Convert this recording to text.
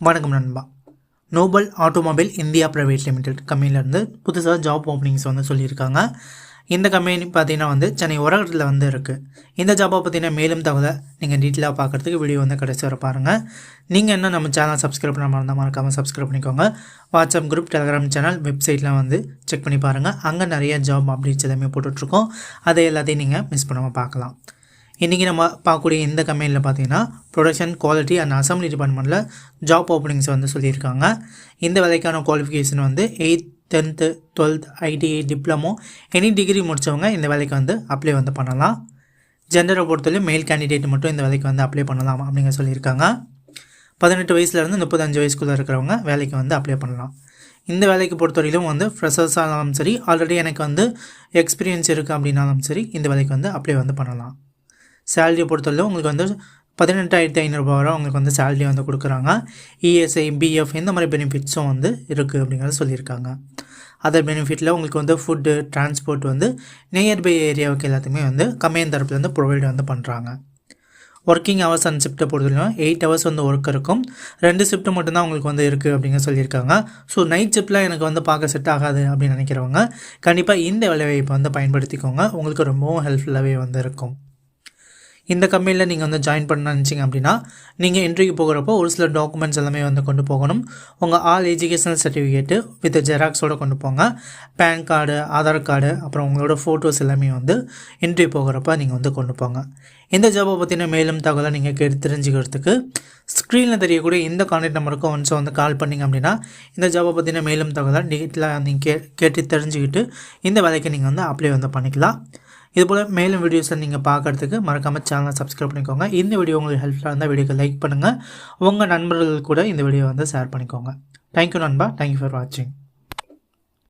வணக்கம் நண்பா. Nobel automobile India private limited கம்பெனிலேருந்து புதுசாக ஜாப் ஓப்பனிங்ஸ் சொல்லியிருக்காங்க. இந்த கம்பெனி பார்த்தீங்கன்னா சென்னை உரகத்தில் இருக்குது. இந்த ஜாப்பை பார்த்தீங்கன்னா மேலும் தகவலை நீங்கள் டீட்டெயிலாக பார்க்குறதுக்கு வீடியோ கடைசி வர பாருங்கள். நீங்கள் என்ன நம்ம சேனல் சப்ஸ்கிரைப் பண்ண இருந்தால் மறக்காமல் சப்ஸ்கிரைப் பண்ணிக்கோங்க. வாட்ஸ்அப் குரூப், டெலிகிராம் சேனல், வெப்சைட்லாம் செக் பண்ணி பாருங்கள். அங்கே நிறைய ஜாப் அப்டேட்ஸ் எல்லாமே போட்டுட்ருக்கோம். அதை எல்லாத்தையும் நீங்கள் மிஸ் பண்ணாமல் பார்க்கலாம். இன்றைக்கி நம்ம பார்க்கக்கூடிய இந்த கம்பெனியில் பார்த்தீங்கன்னா ப்ரொடக்ஷன், குவாலிட்டி அண்ட் அசம்பிளி டிபார்ட்மெண்ட்டில் ஜாப் ஓப்பனிங்ஸ் சொல்லியிருக்காங்க. இந்த வேலைக்கான qualification 8th, 10th, 12th, ITI, diploma, any degree முடித்தவங்க இந்த வேலைக்கு அப்ளை பண்ணலாம். ஜெண்டரை பொறுத்தவரையும் மேல் கேண்டிடேட் மட்டும் இந்த வேலைக்கு அப்ளை பண்ணலாம் அப்படிங்க சொல்லியிருக்காங்க. 18 வயசுலேருந்து 35 வயசுக்குள்ளே இருக்கிறவங்க வேலைக்கு அப்ளை பண்ணலாம். இந்த வேலைக்கு பொறுத்தவரையிலும் ஃப்ரெஷர்ஸாக இருந்தாலும் சரி, ஆல்ரெடி எனக்கு எக்ஸ்பீரியன்ஸ் இருக்குது அப்படின்னாலும் சரி, இந்த வேலைக்கு அப்ளை பண்ணலாம். சேலரியை பொறுத்தவரைக்கும் உங்களுக்கு 18,500 வரை உங்களுக்கு சேலரி கொடுக்குறாங்க. இஎஸ்ஐ, பிஎஃப் இந்த மாதிரி பெனிஃபிட்ஸும் இருக்குது அப்படிங்கிறத சொல்லியிருக்காங்க. அதர் பெனிஃபிட்டில் உங்களுக்கு ஃபுட்டு, டிரான்ஸ்போர்ட் நியர்பை ஏரியாவுக்கு எல்லாத்துக்குமே கம்பெனி தரப்புலேருந்து ப்ரொவைட் பண்ணுறாங்க. ஒர்க்கிங் ஹவர்ஸ் அண்ட் ஷிஃப்ட்டை பொறுத்தவரைக்கும் 8 ஹவர்ஸ் ஒர்க் இருக்கும். 2 ஷிஃப்ட்டு மட்டும்தான் உங்களுக்கு இருக்குது அப்படிங்க சொல்லியிருக்காங்க. ஸோ நைட் ஷிஃப்ட்டில் எனக்கு பார்க்க செட் ஆகாது அப்படின்னு நினைக்கிறவங்க கண்டிப்பாக இந்த வேலைவாய்ப்பை பயன்படுத்திக்கோங்க. உங்களுக்கு ரொம்பவும் ஹெல்ப்ஃபுல்லாகவே இருக்கும். இந்த கம்பெனியில் நீங்கள் ஜாயின் பண்ண நினச்சிங்க அப்படின்னா நீங்கள் இன்டர்வியூ போகிறப்போ ஒரு சில டாக்குமெண்ட்ஸ் எல்லாமே கொண்டு போகணும். உங்கள் ஆல் எஜுகேஷனல் சர்டிஃபிகேட்டு வித் ஜெராக்ஸோடு கொண்டு போங்க. பேன் கார்டு, ஆதார் கார்டு, அப்புறம் உங்களோட ஃபோட்டோஸ் எல்லாமே இன்டர்வியூ போகிறப்ப நீங்கள் கொண்டு போங்க. இந்த ஜாபை பற்றின மேலும் தகவலை நீங்கள் கேட்டு தெரிஞ்சுக்கிறதுக்கு ஸ்க்ரீனில் தெரியக்கூடிய இந்த கான்டாக்ட் நம்பருக்கு ஒன்ஸ் கால் பண்ணிங்க அப்படின்னா இந்த ஜாபை பற்றின மேலும் தகவலை டீட்டெயிலாக நீங்கள் கேட்டு தெரிஞ்சுக்கிட்டு இந்த வேலைக்கு நீங்கள் அப்ளை பண்ணிக்கலாம். இதுபோல் மேலும் வீடியோஸை நீங்கள் பார்க்குறதுக்கு மறக்காமல் சேனலை சப்ஸ்கிரைப் பண்ணிக்கோங்க. இந்த வீடியோ உங்களுக்கு ஹெல்ப்ஃபுல்லாக இருந்தால் வீடியோக்கு லைக் பண்ணுங்கள். உங்கள் நண்பர்கள் கூட இந்த வீடியோ ஷேர் பண்ணிக்கோங்க. தேங்க்யூ நண்பா. தேங்க்யூ ஃபார் வாட்சிங்.